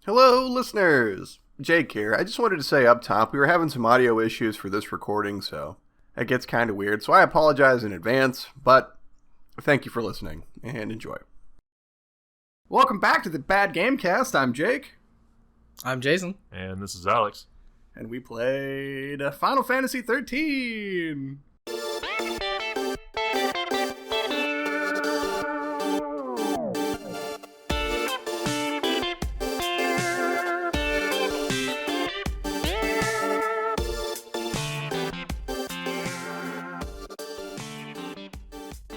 Hello, listeners! Jake here. I just wanted to say up top, we were having some audio issues for this recording, so it gets kind of weird. So I apologize in advance, but thank you for listening, and enjoy. Welcome back to the Bad Gamecast. I'm Jake. I'm Jason. And this is Alex. And we played Final Fantasy XIII.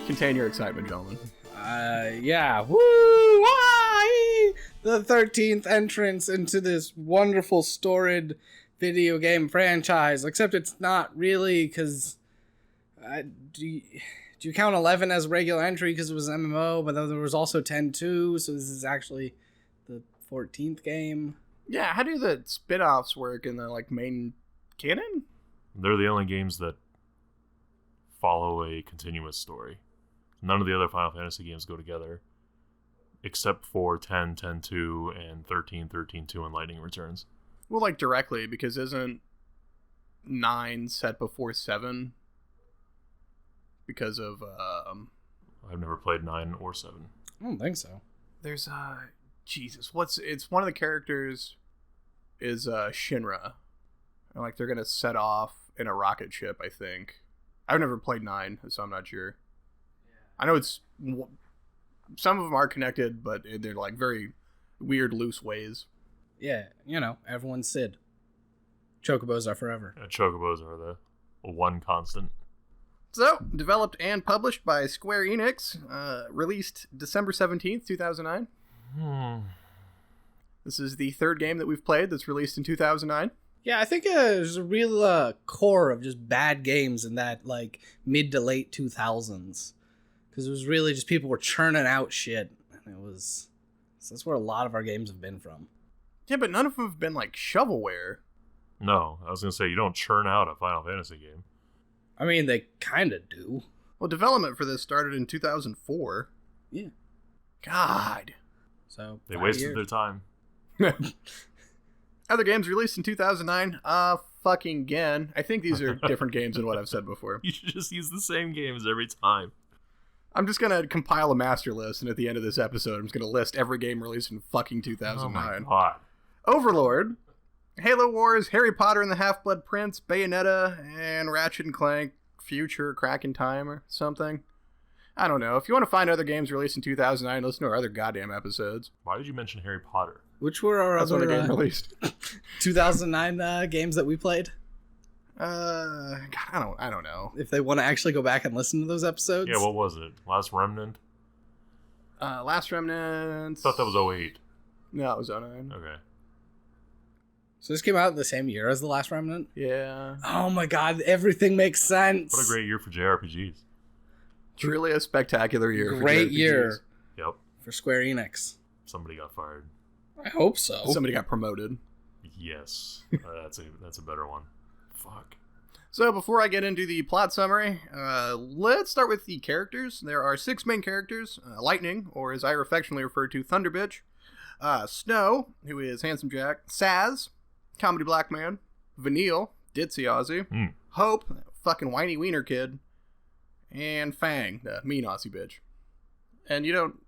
Contain your excitement, gentlemen. Yeah. Woo! Why? The 13th entrance into this wonderful, storied video game franchise. Except it's not really, because... do you count 11 as regular entry because it was MMO, but then there was also 10-2, so this is actually the 14th game? Yeah, how do the spin-offs work in the, main canon? They're the only games that follow a continuous story. None of the other Final Fantasy games go together, except for 10, 10-2, and 13, 13-2, and Lightning Returns. Well, directly, because isn't 9 set before 7? Because of, I've never played 9 or 7. I don't think so. There's, Jesus, it's one of the characters is, Shinra. And, they're gonna set off in a rocket ship, I think. I've never played 9, so I'm not sure. I know some of them are connected, but they're very weird, loose ways. Yeah, everyone's Sid. Chocobos are forever. Yeah, Chocobos are the one constant. So, developed and published by Square Enix, released December 17th, 2009. This is the third game that we've played that's released in 2009. Yeah, I think there's a real core of just bad games in that, mid to late 2000s. Because it was really just people were churning out shit. And that's where a lot of our games have been from. Yeah, but none of them have been, shovelware. No, I was going to say, you don't churn out a Final Fantasy game. I mean, they kind of do. Well, development for this started in 2004. Yeah. God. So they wasted their time. Other games released in 2009. Fucking again. I think these are different games than what I've said before. You should just use the same games every time. I'm just going to compile a master list, and at the end of this episode, I'm just going to list every game released in fucking 2009. Oh my God. Overlord, Halo Wars, Harry Potter and the Half-Blood Prince, Bayonetta, and Ratchet & Clank, Future, Crack in Time, or something. I don't know. If you want to find other games released in 2009, listen to our other goddamn episodes. Why did you mention Harry Potter? Which were our other game released 2009 games that we played? God, I don't know. If they want to actually go back and listen to those episodes. Yeah, what was it? Last Remnant? Last Remnant. I thought that was 08. No, it was 09. Okay. So this came out the same year as The Last Remnant? Yeah. Oh my God, everything makes sense. What a great year for JRPGs. Truly a spectacular year. Great year. Yep. For Square Enix. Somebody got fired. I hope so. Somebody got promoted. Yes. That's a better one. Fuck. So before I get into the plot summary, let's start with the characters. There are 6 main characters. Lightning, or as I affectionately refer to, Thunder Bitch. Snow, who is Handsome Jack. Saz, Comedy Black Man. Vanille, Ditzy Aussie. Hope, fucking whiny wiener kid. And Fang, the mean Aussie bitch. And you don't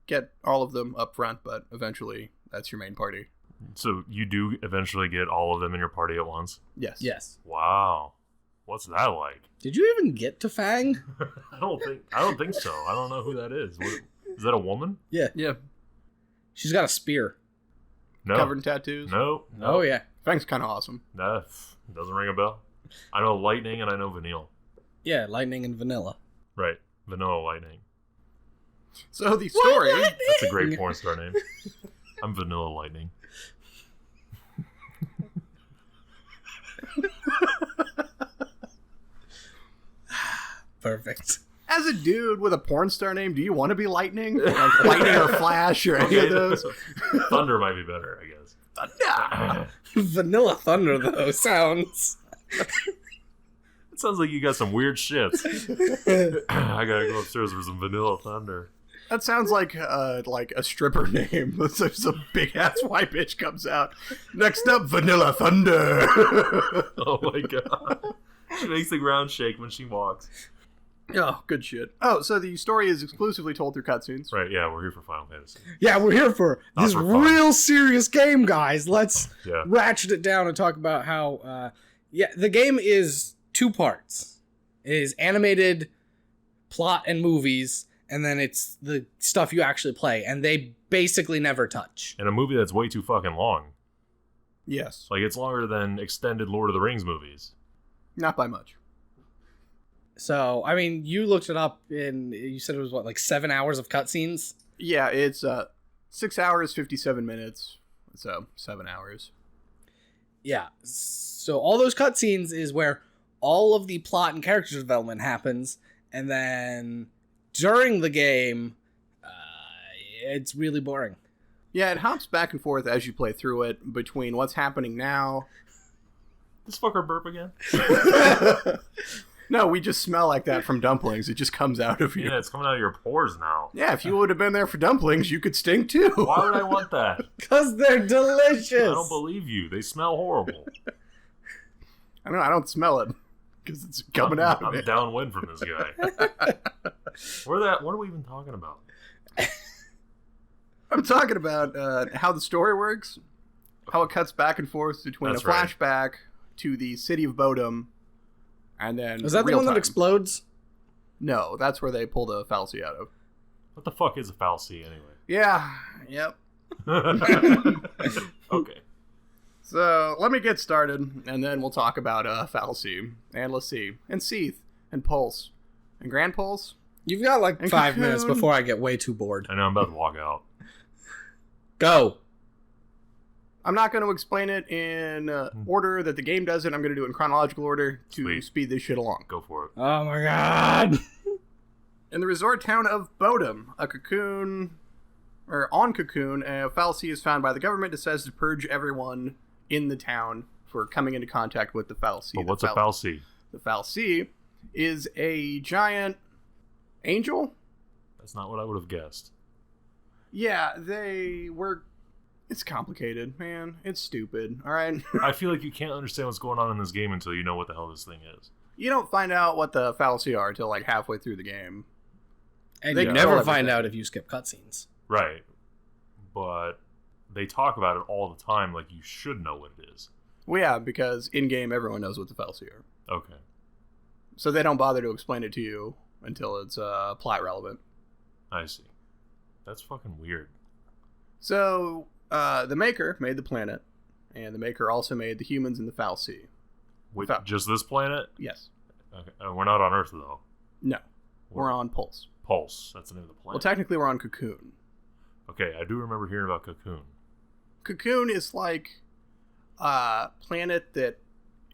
get all of them up front, but eventually that's your main party. So you do eventually get all of them in your party at once? Yes. Wow. What's that like? Did you even get to Fang? I don't think so. I don't know who that is. Is that a woman? Yeah. She's got a spear. No. Covered in tattoos? No. Oh, yeah. Fang's kind of awesome. That doesn't ring a bell. I know Lightning and I know Vanille. Yeah, Lightning and Vanilla. Right. Vanilla Lightning. So the story... That's a great porn star name. I'm Vanilla Lightning. Perfect. As a dude with a porn star name, do you want to be Lightning? Lightning or Flash or any of those? Thunder might be better, I guess. Thunder! Vanilla Thunder, though, sounds... It sounds like you got some weird shit. I gotta go upstairs for some Vanilla Thunder. That sounds like a stripper name. Some big ass white bitch comes out. Next up, Vanilla Thunder. Oh my god. She makes the ground shake when she walks. Oh, good shit. Oh, so the story is exclusively told through cutscenes. Right, yeah, we're here for Final Fantasy. Yeah, we're here for this real serious game, guys. Let's ratchet it down and talk about how, the game is 2 parts. It is animated, plot, and movies, and then it's the stuff you actually play, and they basically never touch. And a movie that's way too fucking long. Yes. Like, it's longer than extended Lord of the Rings movies. Not by much. So, I mean, you looked it up, and you said it was, 7 hours of cutscenes? Yeah, it's 6 hours, 57 minutes, so 7 hours. Yeah, so all those cutscenes is where all of the plot and character development happens, and then during the game, it's really boring. Yeah, it hops back and forth as you play through it between what's happening now. This fucker burp again? No, we just smell like that from dumplings. It just comes out of you. Yeah, it's coming out of your pores now. Yeah, if you would have been there for dumplings, you could stink too. Why would I want that? Because they're delicious. I don't believe you. They smell horrible. I don't smell it because it's coming out of I'm it. downwind from this guy. What are we even talking about? I'm talking about how the story works, how it cuts back and forth between That's a flashback to the city of Bodom, and then is that the one that explodes? No, that's where they pull the fallacy out of. What the fuck is a fallacy anyway? Yeah, yep. Okay. So let me get started, and then we'll talk about fallacy, and let's see, and Seath, and Pulse, and Grand Pulse. You've got and 5 Cocoon. minutes before I get way too bored. I know I'm about to walk out. Go. I'm not going to explain it in order that the game does it. I'm going to do it in chronological order to speed this shit along. Go for it. Oh my god. In the resort town of Bodom, on Cocoon, a fallacy is found by the government that says to purge everyone in the town for coming into contact with the fallacy. But what's a fallacy? The fallacy is a giant angel. That's not what I would have guessed. Yeah, it's complicated, man. It's stupid, all right? I feel like you can't understand what's going on in this game until you know what the hell this thing is. You don't find out what the fallacy are until halfway through the game. And you never find out if you skip cutscenes. Right. But they talk about it all the time like you should know what it is. Well, yeah, because in-game everyone knows what the fallacy are. Okay. So they don't bother to explain it to you until it's plot relevant. I see. That's fucking weird. So, the Maker made the planet, and the Maker also made the humans in the fallacy. Wait, just this planet? Yes. Okay. We're not on Earth, though. No. We're on Pulse. Pulse. That's the name of the planet. Well, technically we're on Cocoon. Okay, I do remember hearing about Cocoon. Cocoon is like a planet that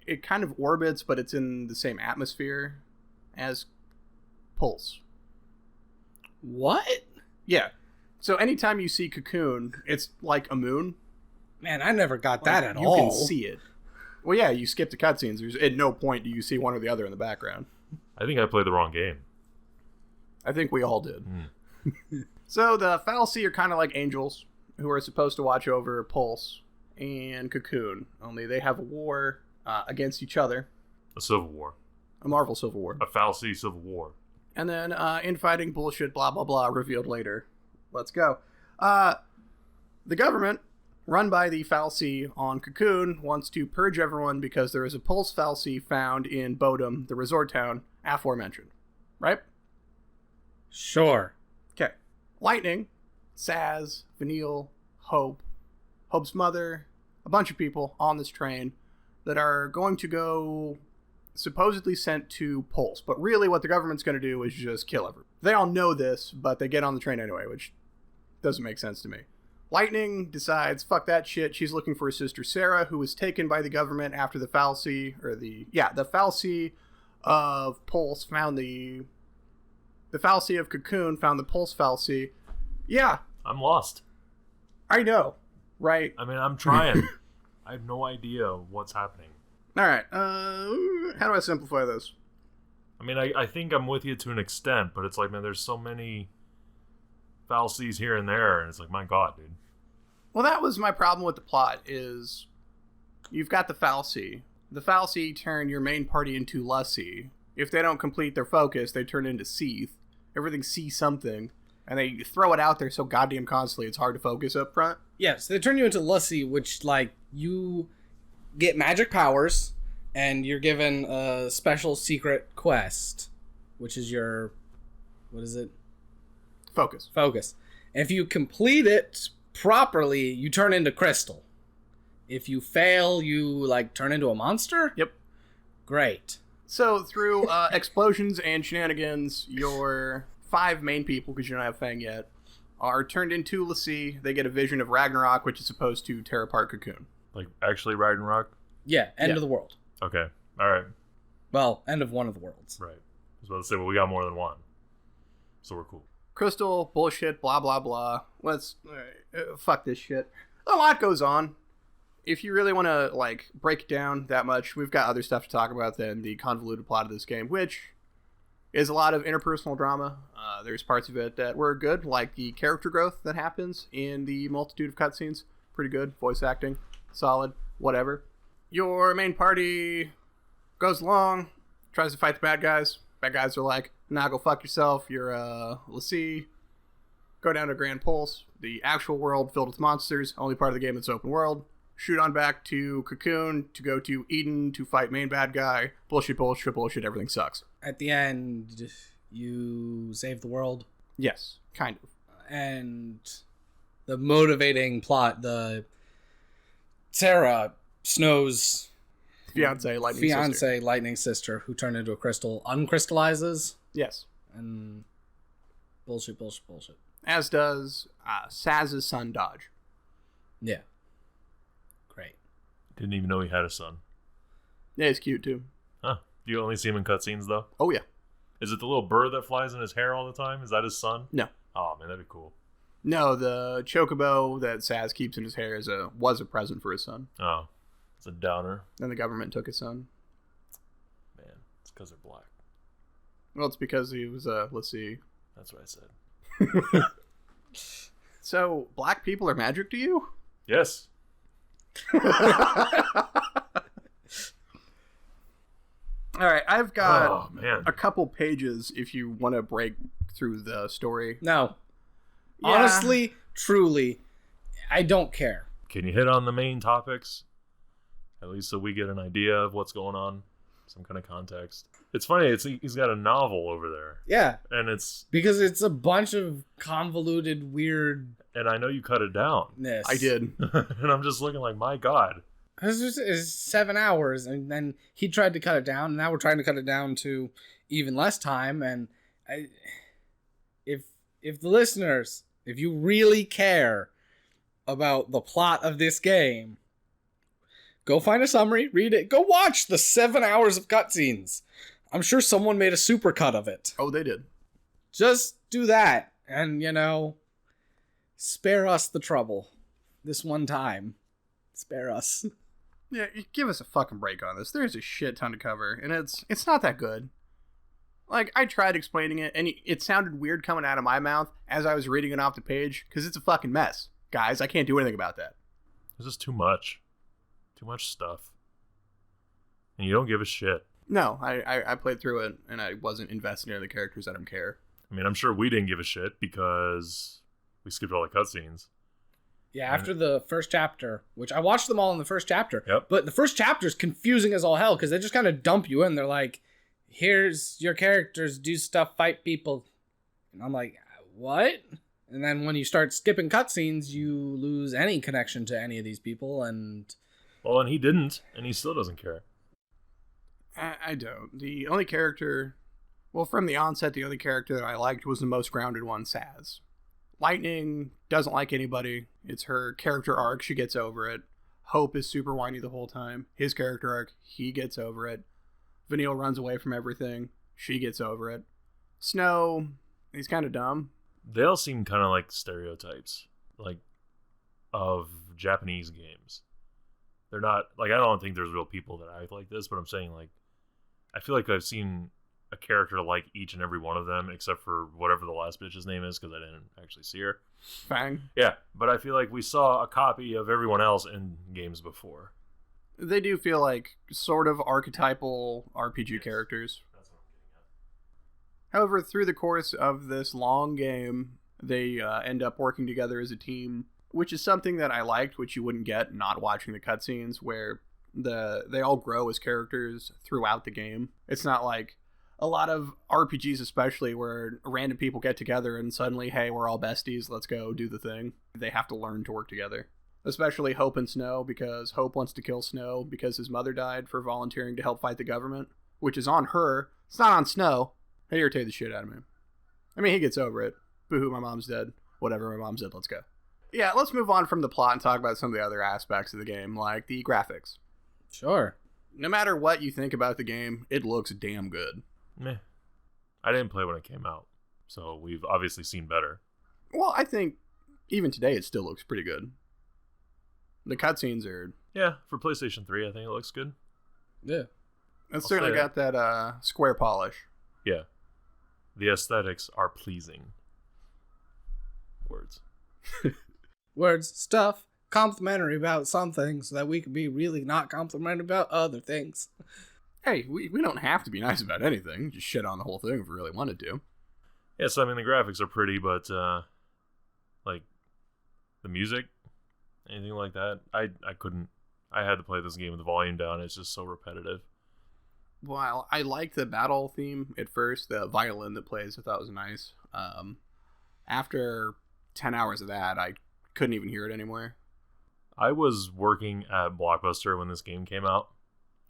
it kind of orbits, but it's in the same atmosphere as Pulse. What? Yeah. So anytime you see Cocoon, it's like a moon. Man, I never got that at you all. You can see it. Well, yeah, you skip the cutscenes. There's at no point do you see one or the other in the background. I think I played the wrong game. I think we all did. So the fallacy are kind of like angels who are supposed to watch over Pulse and Cocoon. Only they have a war against each other. A civil war. A Marvel civil war. A fallacy civil war. And then infighting bullshit, blah, blah, blah, revealed later. Let's go. The government, run by the fallacy on Cocoon, wants to purge everyone because there is a Pulse fallacy found in Bodom, the resort town, aforementioned. Right? Sure. Okay. Lightning, Saz, Vanille, Hope's mother, a bunch of people on this train that are going to go supposedly sent to Pulse. But really what the government's going to do is just kill everyone. They all know this, but they get on the train anyway, which doesn't make sense to me. Lightning decides, fuck that shit. She's looking for her sister Sarah, who was taken by the government after the fallacy, the fallacy of Pulse found the fallacy of Cocoon found the Pulse fallacy. Yeah. I'm lost. I know, right? I mean, I'm trying. I have no idea what's happening. All right. How do I simplify this? I mean, I think I'm with you to an extent, but it's like, man, there's so many fallacies here and there, and it's like, my God, dude. Well, that was my problem with the plot, is you've got the fallacy. The fallacy turn your main party into Lussie. If they don't complete their focus, they turn into Seath. Everything sees something, and they throw it out there so goddamn constantly it's hard to focus up front. Yes, they turn you into Lussie, which, like, you get magic powers, and you're given a special secret quest, which is your... What is it? Focus. Focus. If you complete it properly, you turn into Crystal. If you fail, you, like, turn into a monster? Yep. Great. So, through explosions and shenanigans, your 5 main people, because you don't have Fang yet, are turned into Lassie. They get a vision of Ragnarok, which is supposed to tear apart Cocoon. Like, actually Ragnarok? Yeah, end of the world. Okay. All right. Well, end of one of the worlds. Right. I was about to say, well, we got more than one. So we're cool. Crystal, bullshit, blah, blah, blah. Let's... fuck this shit. A lot goes on. If you really want to, like, break it down that much, we've got other stuff to talk about than the convoluted plot of this game, which is a lot of interpersonal drama. There's parts of it that were good, like the character growth that happens in the multitude of cutscenes. Pretty good. Voice acting. Solid. Whatever. Your main party goes along, tries to fight the bad guys. Bad guys are like, nah, go fuck yourself. You're Lassie. Go down to Grand Pulse, the actual world filled with monsters, only part of the game that's open world. Shoot on back to Cocoon to go to Eden to fight main bad guy. Bullshit, bullshit, bullshit. Everything sucks. At the end, you save the world. Yes, kind of. And the motivating plot, the Sarah, Snow's Fiance, lightning sister, who turned into a crystal, uncrystallizes. Yes. And bullshit. As does Saz's son, Dodge. Yeah. Great. Didn't even know he had a son. Yeah, he's cute too. Huh. Do you only see him in cutscenes, though? Oh, yeah. Is it the little bird that flies in his hair all the time? Is that his son? No. Oh, man, that'd be cool. No, the chocobo that Saz keeps in his hair was a present for his son. Oh. It's a downer. Then the government took his son. Man, it's because they're black. Well, it's because he was, let's see. That's what I said. So, black people are magic to you? Yes. All right, I've got man. a couple pages if you want to break through the story. No. Yeah. Honestly, truly, I don't care. Can you hit on the main topics? At least so we get an idea of what's going on. Some kind of context. It's funny, he's got a novel over there. Yeah. And it's... Because it's a bunch of convoluted, weird... And I know you cut it down. I did. And I'm just looking like, my God. It's 7 hours, and then he tried to cut it down, and now we're trying to cut it down to even less time, and if the listeners, if you really care about the plot of this game, go find a summary, read it, go watch the 7 hours of cutscenes. I'm sure someone made a supercut of it. Oh, they did. Just do that, and, spare us the trouble. This one time. Spare us. Yeah, give us a fucking break on this. There's a shit ton to cover, and it's not that good. Like, I tried explaining it, and it sounded weird coming out of my mouth as I was reading it off the page, because it's a fucking mess. Guys, I can't do anything about that. This is too much. Too much stuff. And you don't give a shit. No, I played through it, and I wasn't invested in the characters. I don't care. I mean, I'm sure we didn't give a shit, because we skipped all the cutscenes. Yeah, after the first chapter, which I watched them all in the first chapter. Yep. But the first chapter is confusing as all hell because they just kind of dump you in. They're like, here's your characters, do stuff, fight people. And I'm like, what? And then when you start skipping cutscenes, you lose any connection to any of these people. And well, and he didn't, and he still doesn't care. I don't. The only character, well, from the onset, the only character that I liked was the most grounded one, Saz. Lightning doesn't like anybody. It's her character arc. She gets over it. Hope is super whiny the whole time. His character arc, he gets over it. Vanille runs away from everything. She gets over it. Snow, he's kind of dumb. They all seem kind of like stereotypes, like, of Japanese games. They're not, like, I don't think there's real people that act like this, but I'm saying, like, I feel like I've seen a character like each and every one of them, except for whatever the last bitch's name is, because I didn't actually see her. Fang. Yeah, but I feel like we saw a copy of everyone else in games before. They do feel like sort of archetypal RPG characters. That's what I'm getting at. However, through the course of this long game, they end up working together as a team, which is something that I liked, which you wouldn't get not watching the cutscenes, where they all grow as characters throughout the game. It's not like a lot of RPGs, especially, where random people get together and suddenly, hey, we're all besties, let's go do the thing. They have to learn to work together. Especially Hope and Snow, because Hope wants to kill Snow because his mother died for volunteering to help fight the government, which is on her. It's not on Snow. It irritated the shit out of me. I mean, he gets over it. Boo-hoo, my mom's dead. Whatever, my mom's dead, let's go. Yeah, let's move on from the plot and talk about some of the other aspects of the game, like the graphics. Sure. No matter what you think about the game, it looks damn good. Meh. I didn't play when it came out, so we've obviously seen better. Well, I think even today it still looks pretty good. The cutscenes are... Yeah, for PlayStation 3, I think it looks good. Yeah. It's certainly got that square polish. Yeah. The aesthetics are pleasing. Words. Words, stuff, complimentary about some things so that we can be really not complimentary about other things. Hey, we don't have to be nice about anything. Just shit on the whole thing if we really wanted to. Yeah, so I mean, the graphics are pretty, but, like, the music, anything like that, I couldn't. I had to play this game with the volume down. It's just so repetitive. While I liked the battle theme at first, the violin that plays, I thought was nice. After 10 hours of that, I couldn't even hear it anymore. I was working at Blockbuster when this game came out,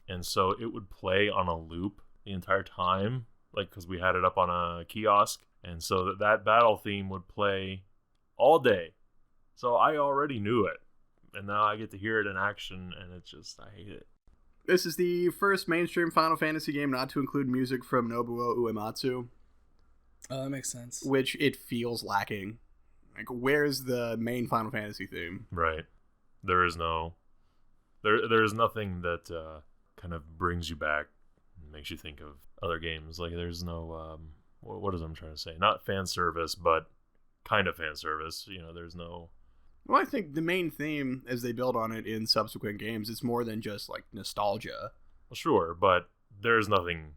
and so it would play on a loop the entire time, like, because we had it up on a kiosk, and so that battle theme would play all day. So I already knew it, and now I get to hear it in action, and it's just, I hate it. This is the first mainstream Final Fantasy game not to include music from Nobuo Uematsu. Oh, that makes sense. Which it feels lacking. Like, where's the main Final Fantasy theme? Right. There is no... There is nothing that kind of brings you back and makes you think of other games. Like, there's no... what is I'm trying to say? Not fan service, but kind of fan service. You know, there's no... Well, I think the main theme, as they build on it in subsequent games, it's more than just, like, nostalgia. Well, sure, but there's nothing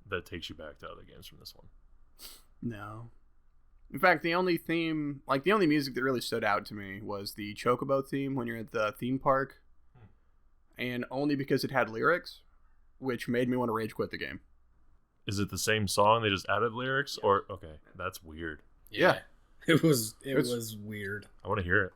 that takes you back to other games from this one. No. In fact, the only theme, like, the only music that really stood out to me was the Chocobo theme when you're at the theme park. And only because it had lyrics, which made me want to rage quit the game. Is it the same song? They just added lyrics? Or, okay, that's weird. Yeah. It was weird. I want to hear it.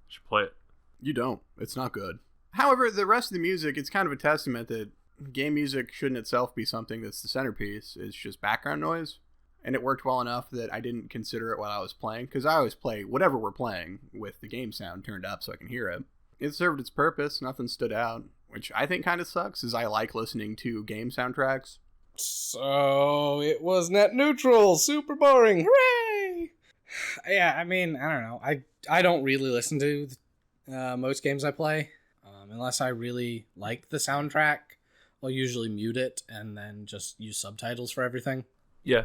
You should play it. You don't. It's not good. However, the rest of the music, it's kind of a testament that game music shouldn't itself be something that's the centerpiece. It's just background noise. And it worked well enough that I didn't consider it while I was playing, because I always play whatever we're playing with the game sound turned up so I can hear it. It served its purpose. Nothing stood out, which I think kind of sucks, as I like listening to game soundtracks. So it was net neutral. Super boring. Hooray! Yeah, I mean, I don't know. I don't really listen to most games I play. Unless I really like the soundtrack, I'll usually mute it and then just use subtitles for everything. Yeah.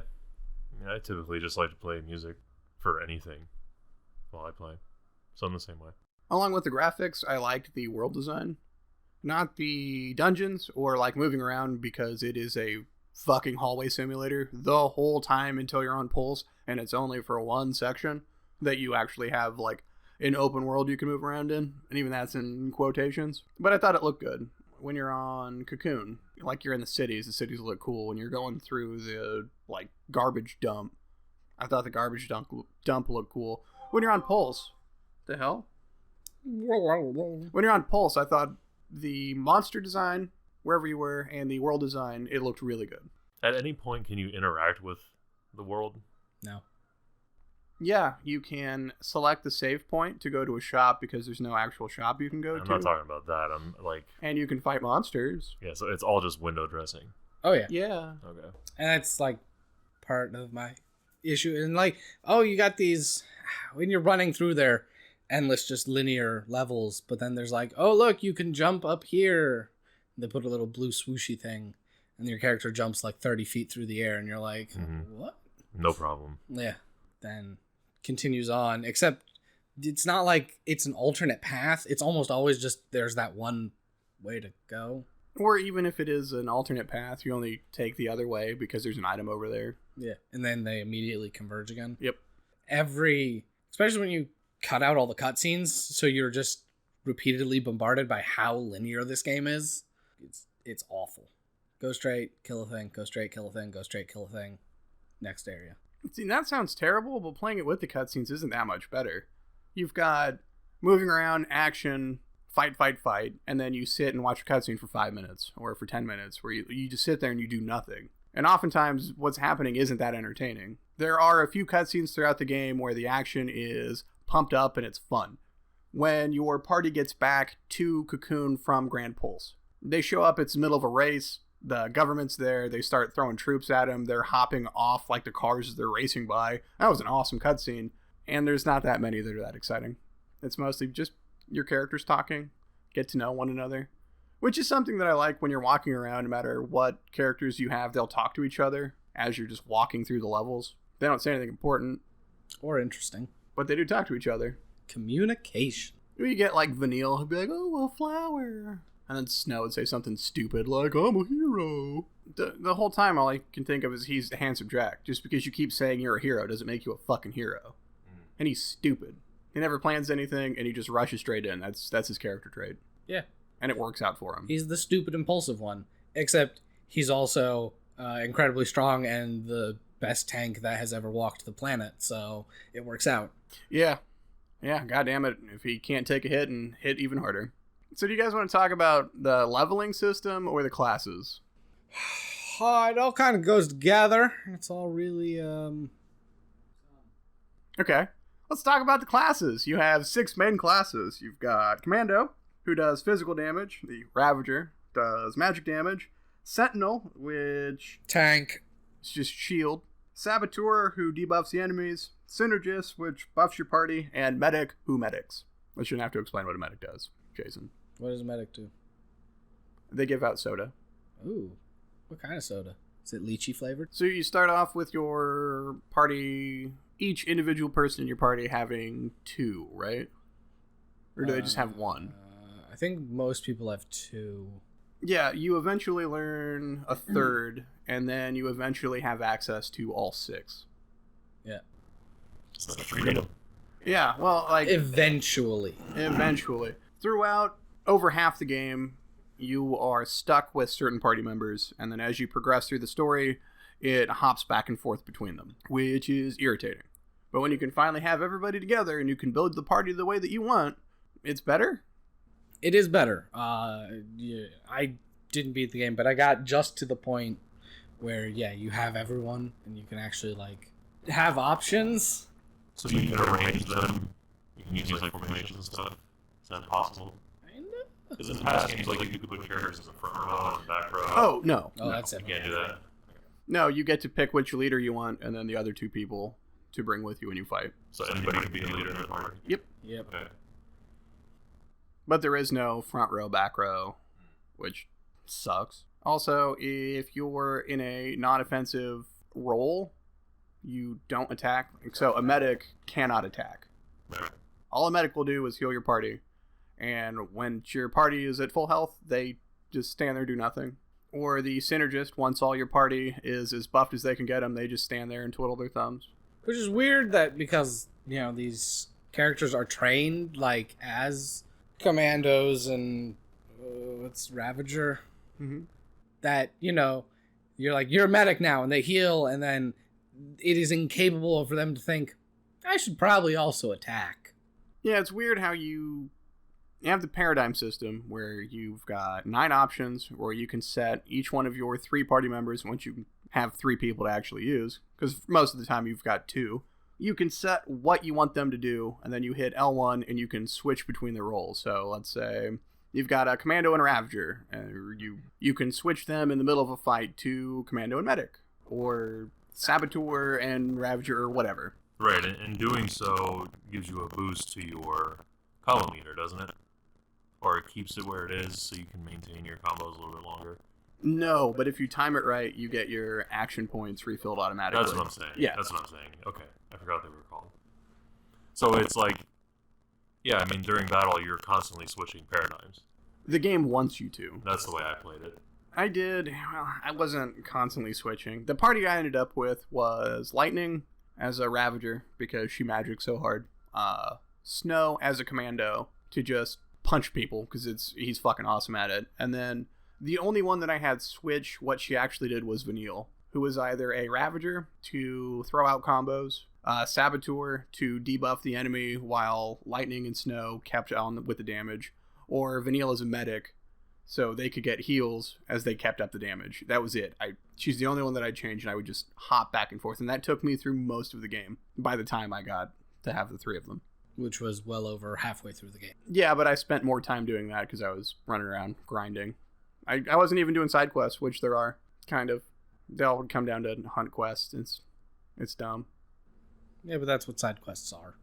I mean, I typically just like to play music for anything while I play. So I'm the same way. Along with the graphics, I liked the world design. Not the dungeons or like moving around, because it is a fucking hallway simulator the whole time until you're on pulse, and it's only for one section that you actually have like an open world you can move around in, and even that's in quotations. But I thought it looked good. When you're on Cocoon, like you're in the cities look cool. When you're going through the like garbage dump, I thought the garbage dump looked cool. When you're on Pulse, the hell? When you're on Pulse, I thought the monster design, wherever you were, and the world design, it looked really good. At any point, can you interact with the world? No. Yeah, you can select the save point to go to a shop, because there's no actual shop you can go to. I'm not talking about that. I'm like... And you can fight monsters. Yeah, so it's all just window dressing. Oh, yeah. Yeah. Okay. And that's, like, part of my issue. And, like, oh, you got these... When you're running through their endless, just linear levels, but then there's like, oh, look, you can jump up here. They put a little blue swooshy thing. and your character jumps like 30 feet through the air, and you're like, what? No problem. Yeah. Then continues on, except it's not like it's an alternate path. It's almost always just there's that one way to go. Or even if it is an alternate path, you only take the other way because there's an item over there. Yeah. And then they immediately converge again. Yep. Especially when you cut out all the cutscenes, so you're just repeatedly bombarded by how linear this game is. It's awful. Go straight, kill a thing, go straight, kill a thing, go straight, kill a thing. Next area. See, that sounds terrible, but playing it with the cutscenes isn't that much better. You've got moving around, action, fight, and then you sit and watch a cutscene for 5 minutes or for 10 minutes where you just sit there and you do nothing. And oftentimes what's happening isn't that entertaining. There are a few cutscenes throughout the game where the action is pumped up and it's fun. When your party gets back to Cocoon from Grand Pulse, they show up, it's the middle of a race, the government's there, they start throwing troops at them, they're hopping off like the cars as they're racing by. That was an awesome cutscene, and there's not that many that are that exciting. It's mostly just your characters talking, get to know one another, which is something that I like when you're walking around. No matter what characters you have, they'll talk to each other as you're just walking through the levels. They don't say anything important or interesting, but they do talk to each other. Communication. You get like Vanille who'd be like, oh, a flower, and then Snow would say something stupid like, I'm a hero. The whole time all I can think of is he's the handsome Jack. Just because you keep saying you're a hero doesn't make you a fucking hero. And he's stupid. He never plans anything, and he just rushes straight in. That's his character trait. Yeah. And it works out for him. He's the stupid, impulsive one. Except he's also incredibly strong and the best tank that has ever walked the planet, so it works out. Yeah. Yeah, goddamn it. If he can't take a hit and hit even harder. So do you guys want to talk about the leveling system or the classes? It all kind of goes together. It's all really, Okay. Let's talk about the classes. You have 6 main classes. You've got Commando, who does physical damage. The Ravager does magic damage. Sentinel, which... tank. It's just shield. Saboteur, who debuffs the enemies. Synergist, which buffs your party. And Medic, who medics. I shouldn't have to explain what a medic does, Jason. What does a medic do? They give out soda. Ooh. What kind of soda? Is it lychee flavored? So you start off with your party... Each individual person in your party having 2, right? Or do they just have 1? I think most people have 2. Yeah, you eventually learn a 3rd, and then you eventually have access to all 6. Yeah. So that's freedom. Yeah, well, like... Eventually. Throughout over half the game, you are stuck with certain party members, and then as you progress through the story, it hops back and forth between them, which is irritating. But when you can finally have everybody together and you can build the party the way that you want, it's better. It is better. Yeah, I didn't beat the game, but I got just to the point where, yeah, you have everyone and you can actually, like, have options. So you can arrange them. You can use, like, formations and stuff. Is that possible? Kinda. Because in past games, like, you could put characters in the front row and the back row. Oh, no. Oh, that's it. You can't do that. No, you get to pick which leader you want, and then the other 2 people to bring with you when you fight. So anybody can be a leader in the party? Yep. Okay. But there is no front row, back row, which sucks. Also, if you're in a non-offensive role, you don't attack. So a medic cannot attack. Right. All a medic will do is heal your party. And when your party is at full health, they just stand there and do nothing. Or the synergist, once all your party is as buffed as they can get them, they just stand there and twiddle their thumbs. Which is weird that because, you know, these characters are trained, like, as commandos and, what's Ravager? Mm-hmm. That, you know, you're like, you're a medic now, and they heal, and then it is incapable for them to think, I should probably also attack. Yeah, it's weird how you have the paradigm system where you've got 9 options where you can set each one of your 3 party members once you have 3 people to actually use, because most of the time you've got 2. You can set what you want them to do, and then you hit L1 and you can switch between the roles. So let's say you've got a Commando and a Ravager, and you can switch them in the middle of a fight to Commando and Medic, or Saboteur and Ravager, or whatever. Right, and doing so gives you a boost to your combo meter, doesn't it? Or it keeps it where it is so you can maintain your combos a little bit longer. No, but if you time it right, you get your action points refilled automatically. That's what I'm saying. Yeah. That's what I'm saying. Okay. I forgot what they were called. So it's like, yeah, I mean, during battle, you're constantly switching paradigms. The game wants you to. That's the way I played it. I did. Well, I wasn't constantly switching. The party I ended up with was Lightning as a Ravager, because she magics so hard. Snow as a Commando to just punch people, because he's fucking awesome at it. And then the only one that I had switch what she actually did was Vanille, who was either a Ravager to throw out combos, Saboteur to debuff the enemy while Lightning and Snow kept on with the damage, or Vanille as a medic, so they could get heals as they kept up the damage. That was it. She's the only one that I changed, and I would just hop back and forth, and that took me through most of the game by the time I got to have the three of them. Which was well over halfway through the game. Yeah, but I spent more time doing that because I was running around grinding. I wasn't even doing side quests, which there are, kind of. They all come down to hunt quests. It's dumb. Yeah, but that's what side quests are.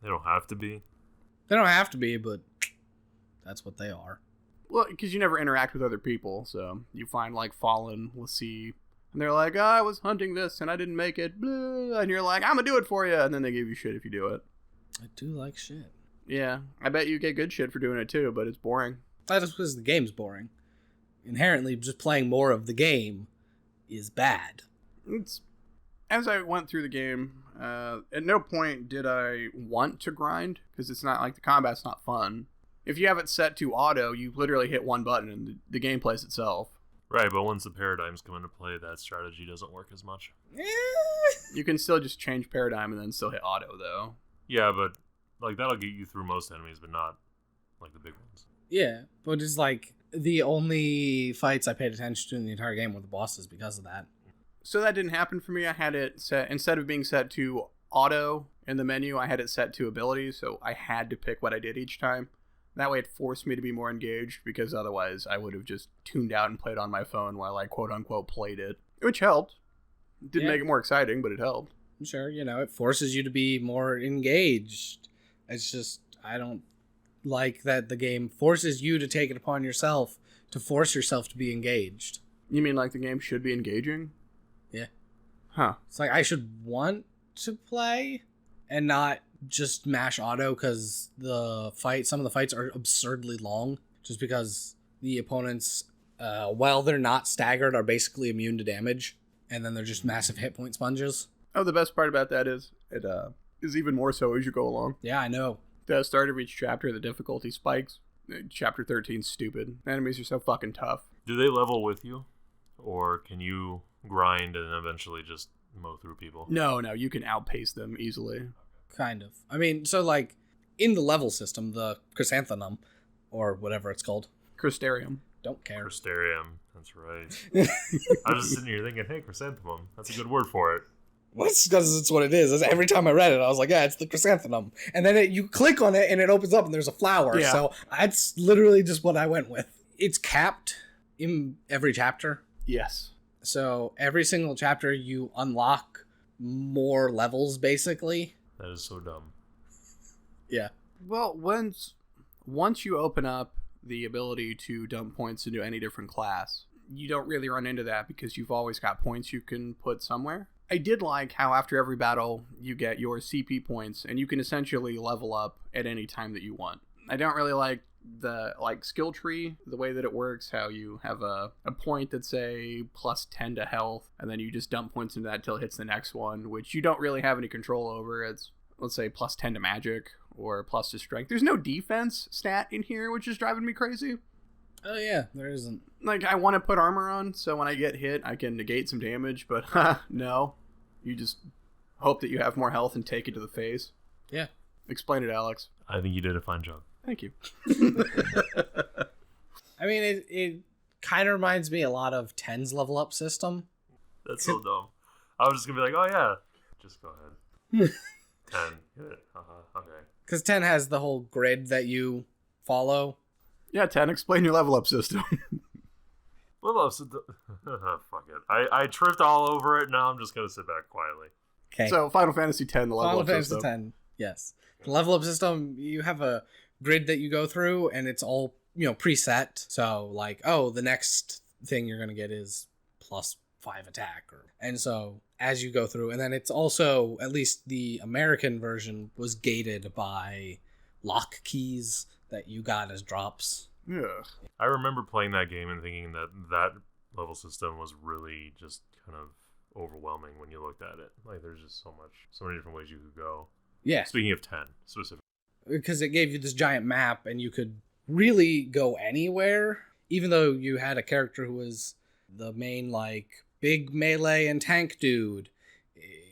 They don't have to be. They don't have to be, but that's what they are. Well, because you never interact with other people, so you find, like, Fallen, Lassie, and they're like, I was hunting this and I didn't make it, blah, and you're like, I'm gonna do it for you, and then they give you shit if you do it. I do like shit. Yeah, I bet you get good shit for doing it too, but it's boring. That's because the game's boring. Inherently, just playing more of the game is bad. As I went through the game, at no point did I want to grind, because it's not like the combat's not fun. If you have it set to auto, you literally hit one button and the game plays itself. Right, but once the paradigms come into play, that strategy doesn't work as much. You can still just change paradigm and then still hit auto, though. Yeah, but like that'll get you through most enemies, but not like the big ones. Yeah, but it's like the only fights I paid attention to in the entire game were the bosses because of that. So that didn't happen for me. I had it set, instead of being set to auto in the menu, I had it set to abilities, so I had to pick what I did each time. That way it forced me to be more engaged, because otherwise I would have just tuned out and played on my phone while I quote-unquote played it, which helped. Didn't make it more exciting, but it helped. Sure, it forces you to be more engaged. It's just, I don't like that the game forces you to take it upon yourself to force yourself to be engaged. You mean like the game should be engaging? Yeah. Huh. It's like I should want to play and not just mash auto, because some of the fights are absurdly long, just because the opponents, while they're not staggered, are basically immune to damage, and then they're just massive hit point sponges. Oh, the best part about that is it is even more so as you go along. Yeah, I know. The start of each chapter, the difficulty spikes. Chapter 13's stupid. Enemies are so fucking tough. Do they level with you, or can you grind and eventually just mow through people? No, you can outpace them easily. Kind of. I mean, so like in the level system, the chrysanthemum, or whatever it's called. Crystarium. Don't care. Crystarium. That's right. I was just sitting here thinking, hey, chrysanthemum. That's a good word for it. Well, it's because it's what it is. Every time I read it, I was like, yeah, it's the chrysanthemum. And then you click on it and it opens up and there's a flower. Yeah. So that's literally just what I went with. It's capped in every chapter. Yes. So every single chapter you unlock more levels, basically. That is so dumb. Yeah. Well, once you open up the ability to dump points into any different class, you don't really run into that because you've always got points you can put somewhere. I did like how after every battle you get your CP points and you can essentially level up at any time that you want. I don't really like the skill tree, the way that it works, how you have a point that's say plus 10 to health, and then you just dump points into that until it hits the next one, which you don't really have any control over. It's, let's say, plus 10 to magic or plus to strength. There's no defense stat in here, which is driving me crazy. Oh yeah, there isn't. Like, I want to put armor on, so when I get hit, I can negate some damage, but no. You just hope that you have more health and take it to the face. Yeah. Explain it, Alex. I think you did a fine job. Thank you. I mean, it kind of reminds me a lot of 10's level up system. That's so dumb. I was just going to be like, oh yeah, just go ahead. 10. Good. Okay. Because 10 has the whole grid that you follow. Yeah, 10, explain your level up system. Well, fuck it. I tripped all over it. Now I'm just going to sit back quietly. Okay. So, Final Fantasy X, the level Final up Fantasy system. X, yes. The level up system, you have a grid that you go through, and it's all, preset. So, like, the next thing you're going to get is +5 attack. And so as you go through, and then it's also, at least the American version was gated by lock keys that you got as drops. Yeah. I remember playing that game and thinking that that level system was really just kind of overwhelming when you looked at it. Like, there's just so many different ways you could go. Yeah. Speaking of 10, specifically. Because it gave you this giant map, and you could really go anywhere, even though you had a character who was the main, like, big melee and tank dude.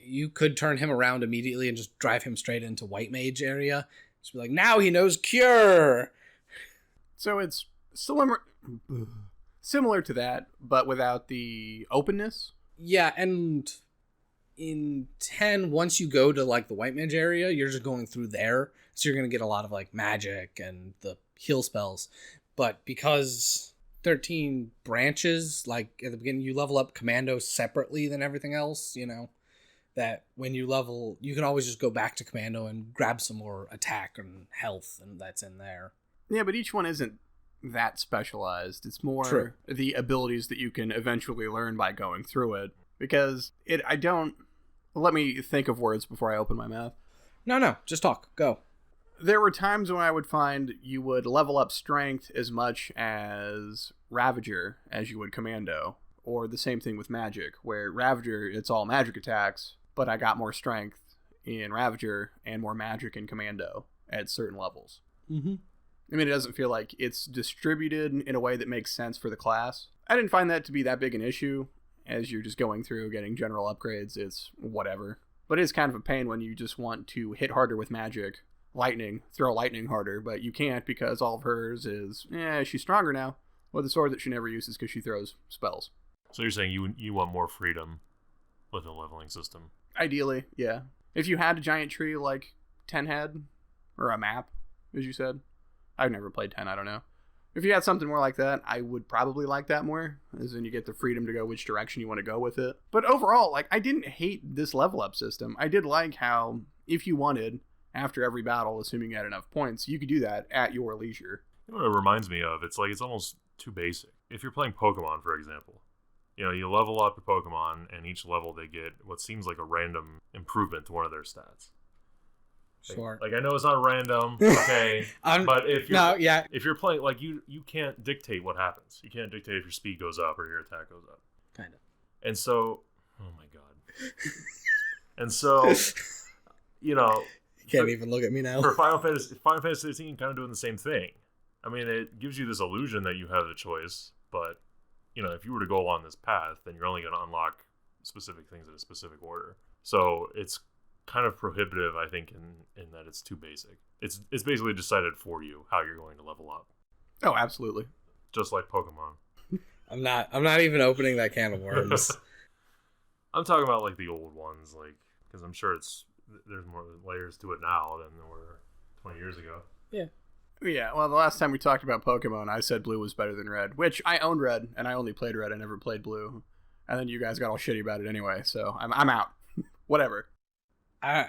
You could turn him around immediately and just drive him straight into White Mage area. Just be like, now he knows Cure! So it's similar to that, but without the openness. Yeah, and in 10, once you go to, like, the White Mage area, you're just going through there. So you're going to get a lot of, like, magic and the heal spells. But because 13 branches, like, at the beginning, you level up Commando separately than everything else, you know? That when you level, you can always just go back to Commando and grab some more attack and health, and that's in there. Yeah, but each one isn't that specialized. It's more True. the abilities that you can eventually learn by going through it. Because let me think of words before I open my mouth. No, just talk. Go. There were times when I would find you would level up strength as much as Ravager as you would Commando. Or the same thing with magic, where Ravager, it's all magic attacks, but I got more strength in Ravager and more magic in Commando at certain levels. Mm-hmm. I mean, it doesn't feel like it's distributed in a way that makes sense for the class. I didn't find that to be that big an issue. As you're just going through getting general upgrades, it's whatever. But it's kind of a pain when you just want to hit harder with magic. Lightning, throw lightning harder, but you can't because all of hers is, she's stronger now. With a sword that she never uses because she throws spells. So you're saying you want more freedom with a leveling system? Ideally, yeah. If you had a giant tree like 10 had, or a map, as you said. I've never played 10, I don't know. If you had something more like that, I would probably like that more, as in you get the freedom to go which direction you want to go with it. But overall, like, I didn't hate this level up system. I did like how, if you wanted, after every battle, assuming you had enough points, you could do that at your leisure. You know what it reminds me of? It's like it's almost too basic. If you're playing Pokemon, for example, you level up your Pokemon, and each level they get what seems like a random improvement to one of their stats. Sure. Like I know it's not random, okay, but if you're playing, like you can't dictate what happens. You can't dictate if your speed goes up or your attack goes up. Kind of. And so, oh my god. And so, You can't even look at me now. For Final Fantasy 15 kind of doing the same thing. I mean, it gives you this illusion that you have the choice, but if you were to go along this path, then you're only going to unlock specific things in a specific order. So it's kind of prohibitive, I think, in that it's too basic. It's basically decided for you how you're going to level up. Oh, absolutely. Just like Pokemon. I'm not even opening that can of worms. I'm talking about like the old ones, like, because I'm sure there's more layers to it now than there were 20 years ago. Yeah. Yeah, well, the last time we talked about Pokemon, I said Blue was better than Red, which I owned Red, and I only played Red. I never played Blue. And then you guys got all shitty about it anyway, so I'm out. Whatever. I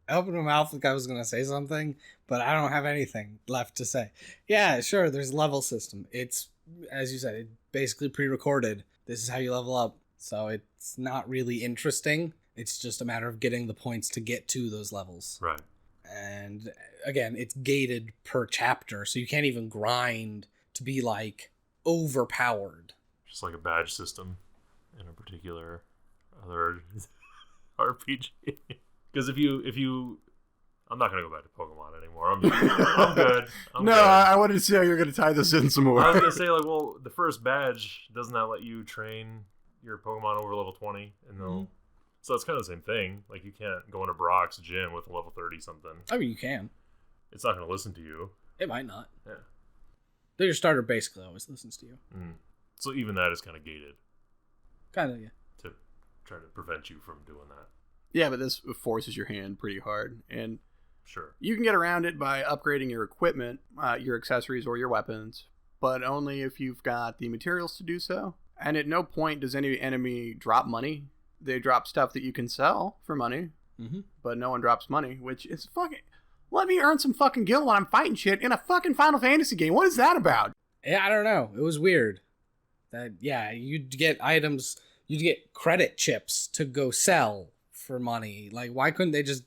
opened my mouth like I was going to say something, but I don't have anything left to say. Yeah, sure, there's a level system. It's, as you said, it basically pre-recorded. This is how you level up. So it's not really interesting. It's just a matter of getting the points to get to those levels. Right. And again, it's gated per chapter, so you can't even grind to be like overpowered. Just like a badge system in a particular other RPG. Because if you I'm not gonna go back to Pokemon anymore. I'm good. I'm no, good. I wanted to see how you're gonna tie this in some more. I was gonna say, like, well, the first badge doesn't that let you train your Pokemon over level 20, and they'll. So it's kind of the same thing. Like, you can't go into Brock's gym with a level 30 something. I mean, you can. It's not going to listen to you. It might not. Yeah. Though your starter basically always listens to you. Mm. So even that is kind of gated. Kind of, yeah. To try to prevent you from doing that. Yeah, but this forces your hand pretty hard. And sure, you can get around it by upgrading your equipment, your accessories, or your weapons, but only if you've got the materials to do so. And at no point does any enemy drop money. They drop stuff that you can sell for money, but no one drops money, which is fucking... Let me earn some fucking gil while I'm fighting shit in a fucking Final Fantasy game. What is that about? Yeah, I don't know. It was weird. That, yeah, you'd get items, you'd get credit chips to go sell for money. Like, why couldn't they just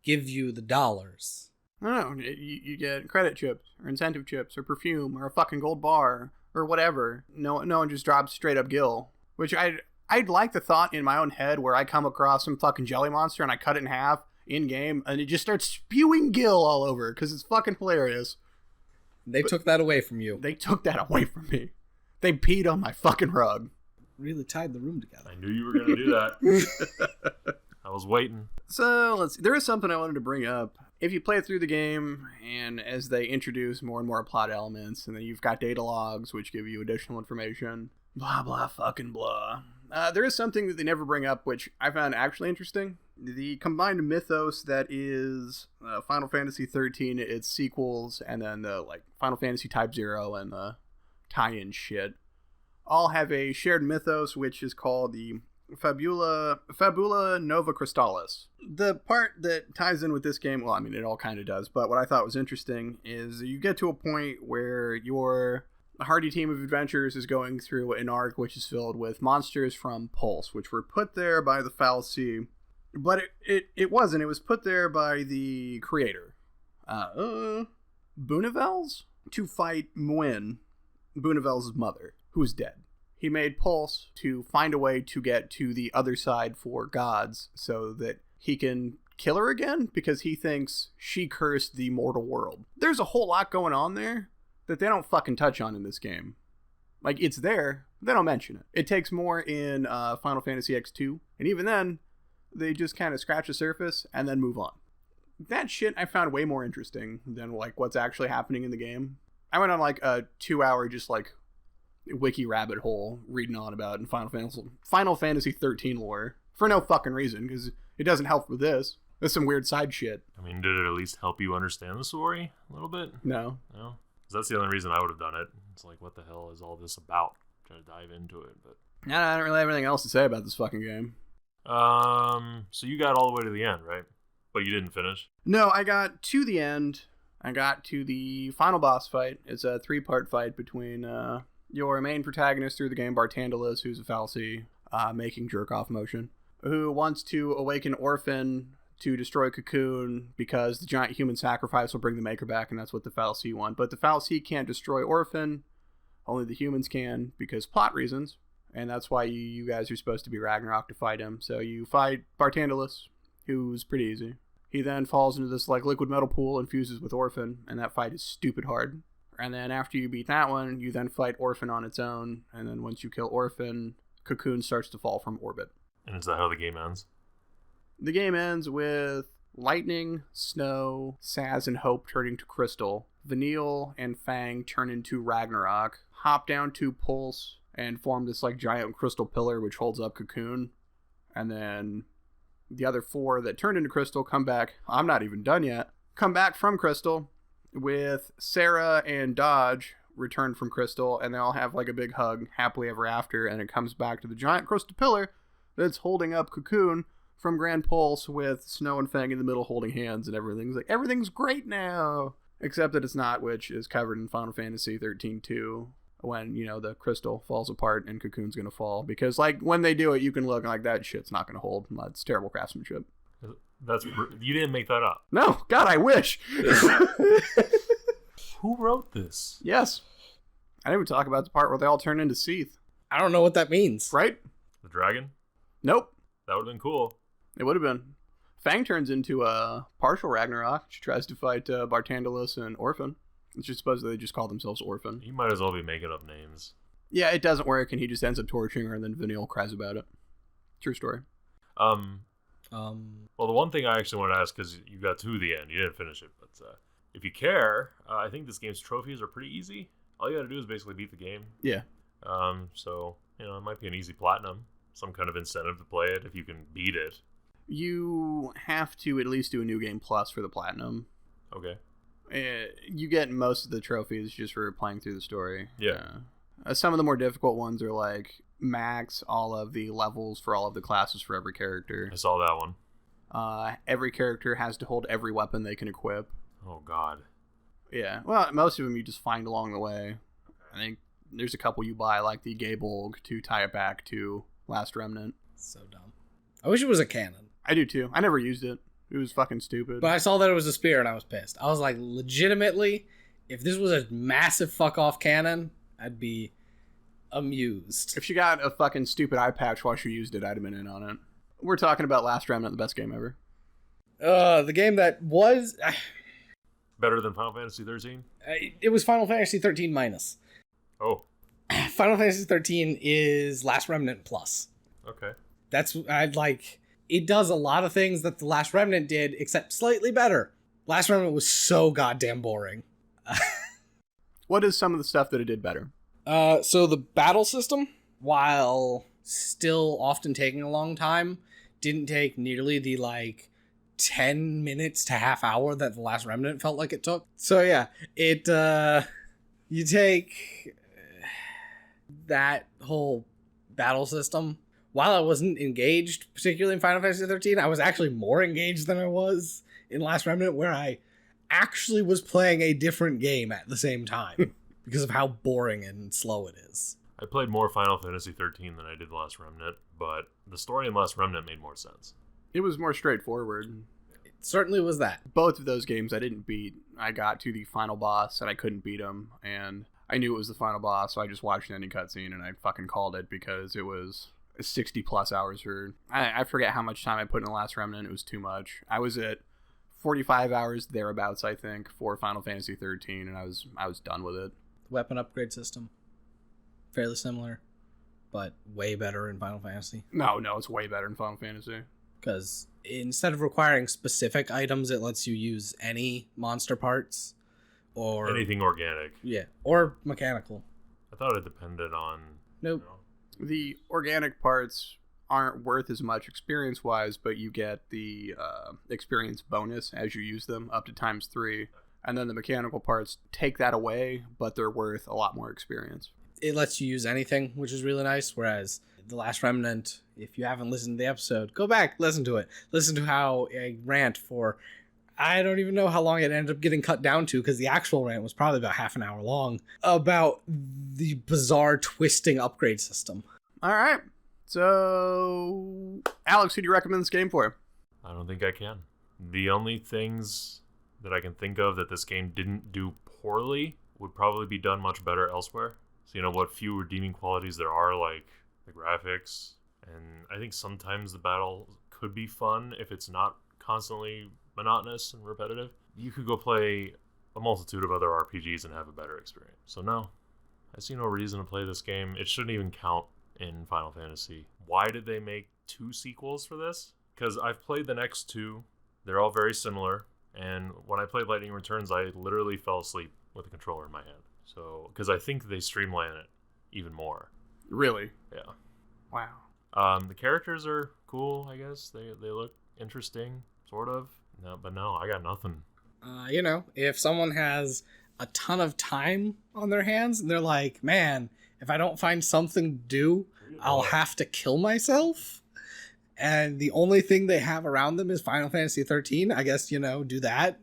give you the dollars? I don't know. You get credit chips or incentive chips or perfume or a fucking gold bar or whatever. No one just drops straight up gil. Which I'd like the thought in my own head where I come across some fucking jelly monster and I cut it in half in game and it just starts spewing gil all over because it's fucking hilarious. They took that away from you. They took that away from me. They peed on my fucking rug. Really tied the room together. I knew you were going to do that. I was waiting. So, let's see. There is something I wanted to bring up. If you play through the game, and as they introduce more and more plot elements, and then you've got data logs, which give you additional information, blah, blah, fucking blah. There is something that they never bring up, which I found actually interesting. The combined mythos that is Final Fantasy 13, its sequels, and then the Final Fantasy Type 0 and the tie-in shit, all have a shared mythos, which is called the Fabula Nova Crystallis. The part that ties in with this game, well, I mean, it all kind of does, but what I thought was interesting is you get to a point where your hardy team of adventurers is going through an arc which is filled with monsters from Pulse, which were put there by the Foul Sea, but it wasn't. It was put there by the creator, Boonavels, to fight Muin, Boonavels' mother, who is dead. He made Pulse to find a way to get to the other side for gods so that he can kill her again because he thinks she cursed the mortal world. There's a whole lot going on there that they don't fucking touch on in this game. Like, it's there, they don't mention it. It takes more in Final Fantasy X2, and even then, they just kind of scratch the surface and then move on. That shit I found way more interesting than what's actually happening in the game. I went on a 2-hour just wiki rabbit hole reading on about in Final Fantasy 13 lore for no fucking reason because it doesn't help with this. There's some weird side shit. I mean, did it at least help you understand the story a little bit? No. Because that's the only reason I would have done it. It's like, what the hell is all this about? Trying to dive into it, but I don't really have anything else to say about this fucking game. So you got all the way to the end, right? But you didn't finish? No, I got to the end. I got to the final boss fight. It's a 3-part fight between your main protagonist through the game, Bartandalus, who's a Fal'Cie, making jerk-off motion, who wants to awaken Orphan to destroy Cocoon because the giant human sacrifice will bring the Maker back, and that's what the Fal'Cie want. But the Fal'Cie can't destroy Orphan. Only the humans can because plot reasons, and that's why you guys are supposed to be Ragnarok to fight him. So you fight Bartandalus, who's pretty easy. He then falls into this liquid metal pool and fuses with Orphan, and that fight is stupid hard. And then after you beat that one, you then fight Orphan on its own, and then once you kill Orphan, Cocoon starts to fall from orbit. And is that how the game ends? The game ends with Lightning, Snow, Saz, and Hope turning to Crystal. Vanille and Fang turn into Ragnarok, hop down to Pulse, and form this giant crystal pillar which holds up Cocoon. And then the other 4 that turned into Crystal come back. I'm not even done yet. Come back from Crystal with Sarah and Dodge return from Crystal, and they all have a big hug happily ever after, and it comes back to the giant crystal pillar that's holding up Cocoon from Grand Pulse with Snow and Fang in the middle holding hands, and everything's great now, except that it's not, which is covered in Final Fantasy 13-2 when the crystal falls apart and Cocoon's gonna fall, because when they do it you can look that shit's not gonna hold. It's terrible craftsmanship. You didn't make that up. No, God, I wish. Who wrote this? Yes. I didn't even talk about the part where they all turn into Seath. I don't know what that means. Right? The dragon? Nope. That would have been cool. It would have been. Fang turns into a partial Ragnarok. She tries to fight Bartandalus and Orphan. It's just supposedly they just call themselves Orphan. You might as well be making up names. Yeah, it doesn't work, and he just ends up torturing her, and then Vanille cries about it. True story. Well, the one thing I actually want to ask, because you got to the end, you didn't finish it, but if you care, I think this game's trophies are pretty easy. All you got to do is basically beat the game. Yeah. So it might be an easy platinum, some kind of incentive to play it if you can beat it. You have to at least do a New Game Plus for the platinum. Okay. You get most of the trophies just for playing through the story. Yeah. Some of the more difficult ones are max all of the levels for all of the classes for every character. I saw that one. Every character has to hold every weapon they can equip. Oh, God. Yeah. Well, most of them you just find along the way. I think there's a couple you buy, like the Gabolg, to tie it back to Last Remnant. So dumb. I wish it was a cannon. I do too. I never used it. It was fucking stupid. But I saw that it was a spear and I was pissed. I was like, legitimately, if this was a massive fuck off cannon, I'd be amused. If she got a fucking stupid eye patch while she used it, I'd have been in on it. We're talking about Last Remnant, the best game ever. The game that was... Better than Final Fantasy 13? It was Final Fantasy 13 minus. Oh. Final Fantasy 13 is Last Remnant plus. Okay. That's, I'd like... It does a lot of things that the Last Remnant did, except slightly better. Last Remnant was so goddamn boring. What is some of the stuff that it did better? So the battle system, while still often taking a long time, didn't take nearly the, 10 minutes to half hour that the Last Remnant felt like it took. So yeah, it, you take that whole battle system. While I wasn't engaged, particularly in Final Fantasy 13, I was actually more engaged than I was in Last Remnant, where I actually was playing a different game at the same time because of how boring and slow it is. I played more Final Fantasy 13 than I did Last Remnant, but the story in Last Remnant made more sense. It was more straightforward. It certainly was that. Both of those games I didn't beat. I got to the final boss and I couldn't beat him, and I knew it was the final boss, so I just watched an ending cutscene and I fucking called it because it was 60 plus hours for... I forget how much time I put in the Last Remnant. It was too much. I was at 45 hours thereabouts, I think, for Final Fantasy 13, and I was done with it. Weapon upgrade system. Fairly similar, but way better in Final Fantasy. No, it's way better in Final Fantasy. Because instead of requiring specific items, it lets you use any monster parts. Or anything organic. Yeah, or mechanical. I thought it depended on... Nope. The organic parts aren't worth as much experience-wise, but you get the experience bonus as you use them, up to ×3. And then the mechanical parts take that away, but they're worth a lot more experience. It lets you use anything, which is really nice, whereas The Last Remnant, if you haven't listened to the episode, go back, listen to it. Listen to how I rant for... I don't even know how long it ended up getting cut down to, because the actual rant was probably about half an hour long, about the bizarre twisting upgrade system. All right. So, Alex, who do you recommend this game for? I don't think I can. The only things that I can think of that this game didn't do poorly would probably be done much better elsewhere. So, what few redeeming qualities there are, like the graphics, and I think sometimes the battle could be fun if it's not constantly monotonous and repetitive. You could go play a multitude of other RPGs and have a better experience. So no, I see no reason to play this game. It shouldn't even count in Final Fantasy. Why did they make 2 sequels for this? Because I've played the next 2. They're all very similar. And when I played Lightning Returns, I literally fell asleep with the controller in my hand. So, because I think they streamline it even more. Really? Yeah. Wow. The characters are cool, I guess. They look interesting, sort of. No, but no, I got nothing. If someone has a ton of time on their hands and they're like, man, if I don't find something to do, I'll have to kill myself. And the only thing they have around them is Final Fantasy 13. I guess, do that.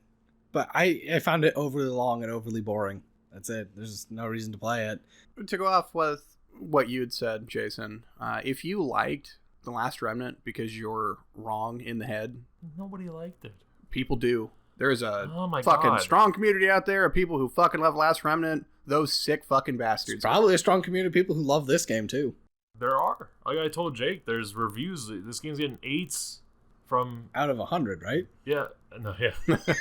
But I found it overly long and overly boring. That's it. There's no reason to play it. To go off with what you had said, Jason, if you liked The Last Remnant because you're wrong in the head... Nobody liked it. People do. There's a fucking strong community out there of people who fucking love Last Remnant. Those sick fucking bastards. There's probably a strong community of people who love this game, too. There are. Like I told Jake, there's reviews. This game's getting 8s from... Out of 100, right? Yeah. No, yeah.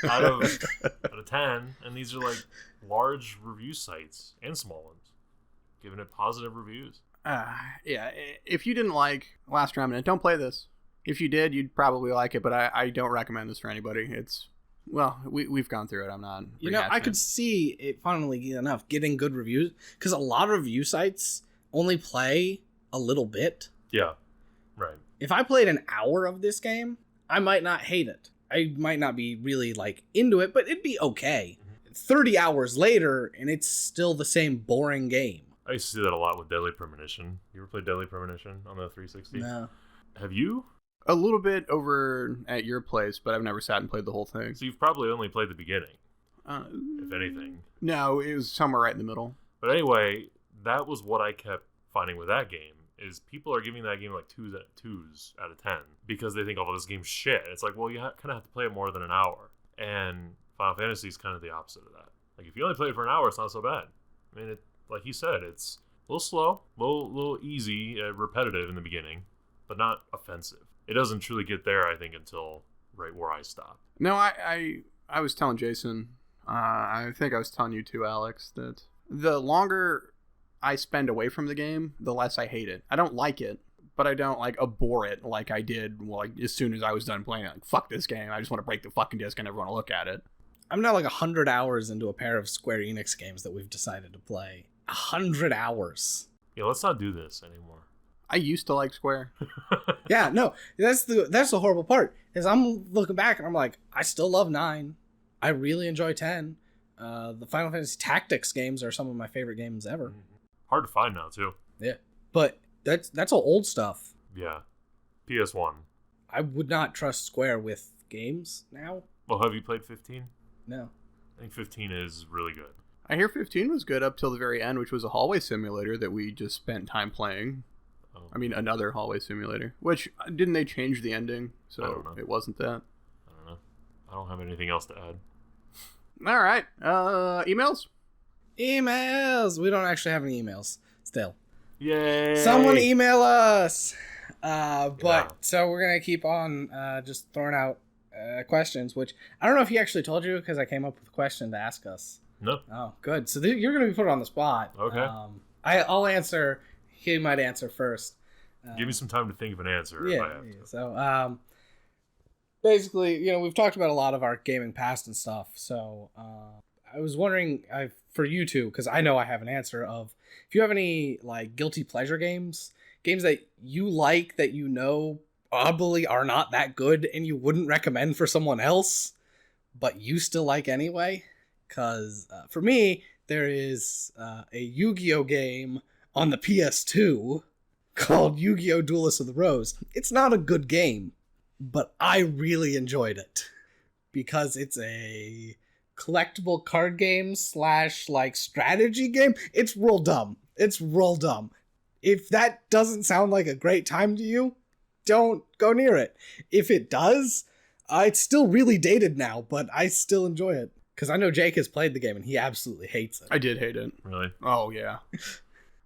out of 10. And these are like large review sites and small ones giving it positive reviews. Yeah. If you didn't like Last Remnant, don't play this. If you did, you'd probably like it, but I don't recommend this for anybody. It's... Well, we've gone through it. I'm not... I could see it, funnily enough, getting good reviews, because a lot of review sites only play a little bit. Yeah, right. If I played an hour of this game, I might not hate it. I might not be really, into it, but it'd be okay. 30 hours later, and it's still the same boring game. I used to see that a lot with Deadly Premonition. You ever played Deadly Premonition on the 360? No. Have you? A little bit over at your place, but I've never sat and played the whole thing. So you've probably only played the beginning, if anything. No, it was somewhere right in the middle. But anyway, that was what I kept finding with that game, is people are giving that game like twos out of 10 because they think, oh, well, this game's shit. It's like, well, you kind of have to play it more than an hour. And Final Fantasy is kind of the opposite of that. Like, if you only play it for an hour, it's not so bad. I mean, like he said, it's a little slow, a little easy, repetitive in the beginning, but not offensive. It doesn't truly get there, I think, until right where I stopped. No, I was telling Jason, I think I was telling you too, Alex, that the longer I spend away from the game, the less I hate it. I don't like it, but I don't like abhor it like I did like as soon as I was done playing it. Like, fuck this game. I just want to break the fucking disc and never want to look at it. I'm now like 100 hours into a pair of Square Enix games that we've decided to play. 100 hours. Yeah, let's not do this anymore. I used to like Square. Yeah, no, that's the horrible part. Is I'm looking back and I'm like, I still love 9. I really enjoy 10. The Final Fantasy Tactics games are some of my favorite games ever. Hard to find now, too. Yeah, but that's all old stuff. Yeah. PS1. I would not trust Square with games now. Well, have you played 15? No. I think 15 is really good. I hear 15 was good up till the very end, which was a hallway simulator that we just spent time playing. Oh. I mean, another hallway simulator. Which, didn't they change the ending? I So don't know. it wasn't that. I don't know. I don't have anything else to add. All right. Emails? Emails! We don't actually have any emails still. Yay! Someone email us! But, Yeah. so we're going to keep on just throwing out questions, which I don't know if he actually told you because I came up with a question to ask us. No. Oh, good. So you're going to be put on the spot. Okay. I'll answer. He might answer first. Give me some time to think of an answer. Yeah. If I have to. So, basically, we've talked about a lot of our gaming past and stuff. So, I was wondering for you two, because I know I have an answer of if you have any like guilty pleasure games that you like that probably are not that good and you wouldn't recommend for someone else, but you still like anyway. Because for me, there is a Yu-Gi-Oh game on the PS2 called Yu-Gi-Oh! Duelist of the Rose. It's not a good game, but I really enjoyed it because it's a collectible card game / like strategy game. It's real dumb. If that doesn't sound like a great time to you, don't go near it. If it does, it's still really dated now, but I still enjoy it. Because I know Jake has played the game and he absolutely hates it. I did hate it. Really? Oh, yeah.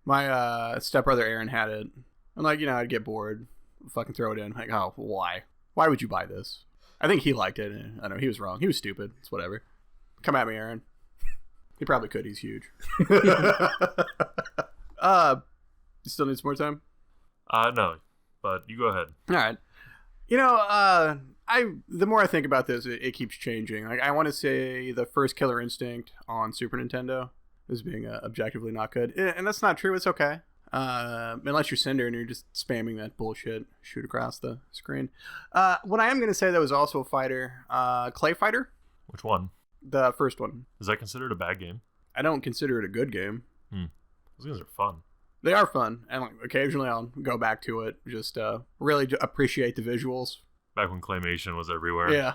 My stepbrother Aaron had it. And, like, I'd get bored. Fucking throw it in. Like, oh, why? Why would you buy this? I think he liked it. I don't know. He was wrong. He was stupid. It's whatever. Come at me, Aaron. He probably could. He's huge. You still need some more time? No. But you go ahead. All right. The more I think about this, it keeps changing. Like, I want to say the first Killer Instinct on Super Nintendo is being objectively not good, and that's not true. It's okay, unless you're Cinder and you're just spamming that bullshit shoot across the screen. What I am going to say that was also a fighter, Clay Fighter, Which one? the first one. Is that considered a bad game? I don't consider it a good game. Those games are fun. They are fun, and like, occasionally I'll go back to it. Just really appreciate the visuals. Back when Claymation was everywhere. Yeah,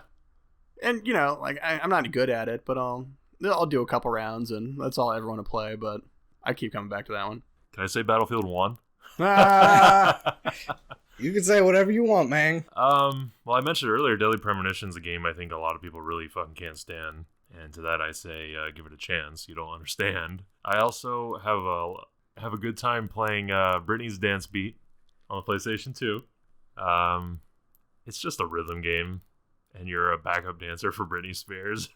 and like I'm not good at it, but I'll do a couple rounds, and that's all I ever want to play. But I keep coming back to that one. Can I say Battlefield 1? You can say whatever you want, man. Well, I mentioned earlier, Deadly Premonition's a game I think a lot of people really fucking can't stand. And to that I say, give it a chance. You don't understand. I also have a good time playing Britney's Dance Beat on the PlayStation 2. It's just a rhythm game, and you're a backup dancer for Britney Spears.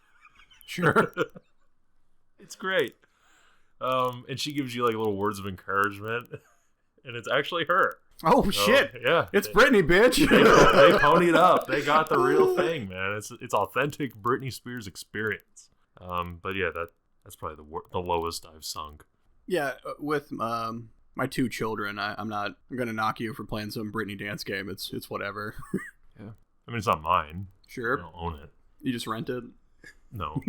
Sure. It's great. And she gives you like little words of encouragement, and it's actually her. Oh, So, shit. Yeah. It's Britney, bitch. They ponied up. They got the real thing, man. It's authentic Britney Spears experience. But yeah, that's probably the lowest I've sunk. Yeah, with my two children, I'm not gonna knock you for playing some Britney dance game. It's whatever. Yeah. I mean, it's not mine. I Sure. don't own it. You just rent it. No.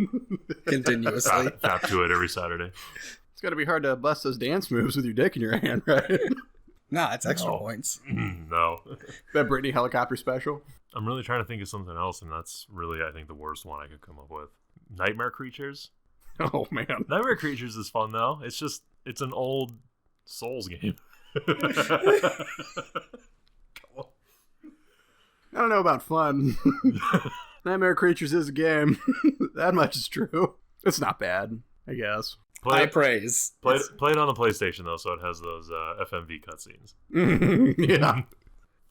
Continuously. Tap to it every Saturday. It's gotta be hard to bust those dance moves with your dick in your hand, right? Nah, it's extra No. points. No. That Britney helicopter special. I'm really trying to think of something else, and that's really, I think, the worst one I could come up with. Nightmare Creatures? Oh man. Nightmare Creatures is fun, though. It's an old Souls game. I don't know about fun. Nightmare Creatures is a game. That much is true. It's not bad, I guess. High praise. Play it on the PlayStation, though, so it has those FMV cutscenes. Yeah.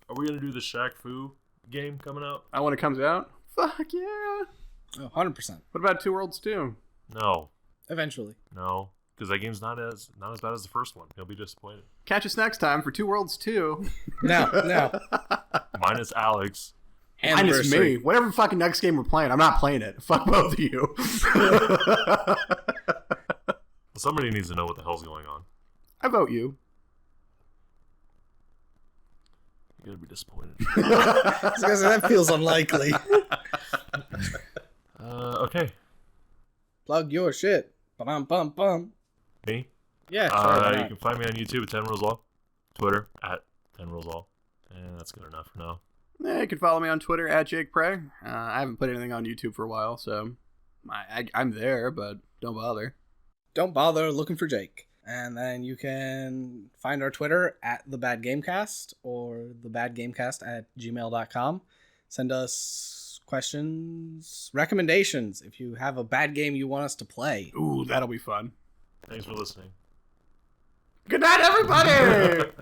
Are we going to do the Shaq Fu game coming out? When it comes out? Fuck yeah. Oh, 100%. What about Two Worlds 2? No. Eventually. No. Because that game's not as bad as the first one. You'll be disappointed. Catch us next time for Two Worlds 2. No. Minus Alex. Minus me. Whatever fucking next game we're playing, I'm not playing it. Fuck both of you. Somebody needs to know what the hell's going on. I vote you. You're gonna be disappointed. That feels unlikely. Okay. Plug your shit. Bum. Me? Yeah, sure. You can find me on YouTube at 10 Rules Law. Twitter at 10 Rules Law. And that's good enough for now. You can follow me on Twitter at Jake Prey. I haven't put anything on YouTube for a while, so I'm there, but don't bother. Don't bother looking for Jake. And then you can find our Twitter at TheBadGamecast or TheBadGamecast@gmail.com. Send us questions, recommendations. If you have a bad game you want us to play. Ooh, that'll be fun. Thanks for listening. Good night, everybody!